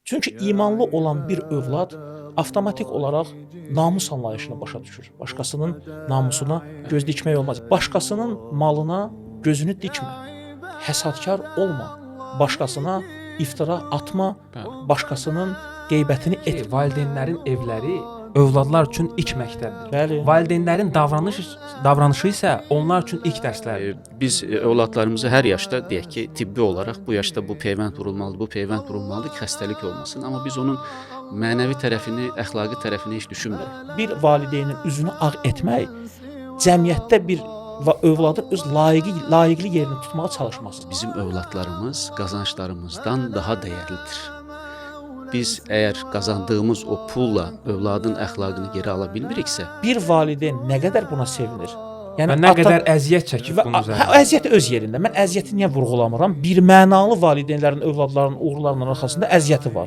Çünki imanlı olan bir övlad avtomatik olaraq namus anlayışını başa düşür. Başqasının namusuna göz dikmək olmaz. Başqasının malına gözünü dikmə. Həsadkar olma. Başqasına iftira atma. Bəli. Başqasının qeybətini Ki, etmə. valideynlərin evləri övladlar üçün ilk məktəbdir. Bəli. Valideynlərin davranışı isə onlar üçün ilk dərslərdir. Biz övladlarımızı hər yaşda deyək ki, tibbi olaraq bu yaşda bu peyvənd vurulmalıdır, bu peyvənd vurulmalıdır ki, xəstəlik olmasın. Amma biz onun mənəvi tərəfini, əxlaqi tərəfini heç düşünmürük. Bir valideynin üzünü ağ etmək cəmiyyətdə bir övladın öz layiqli yerini tutmağa çalışması. Bizim övladlarımız qazanclarımızdan daha dəyərlidir. Biz əgər qazandığımız o pulla övladın əxlaqını geri ala bilmiriksə, Bir valideyn nə qədər buna sevinir? Və nə qədər əziyyət çəkib bunun üzərində. Əziyyət öz yerində. Mən əziyyəti niyə vurğulamıram? Bir mənalı valideynlərin övladlarının uğurlarının arxasında əziyyəti var.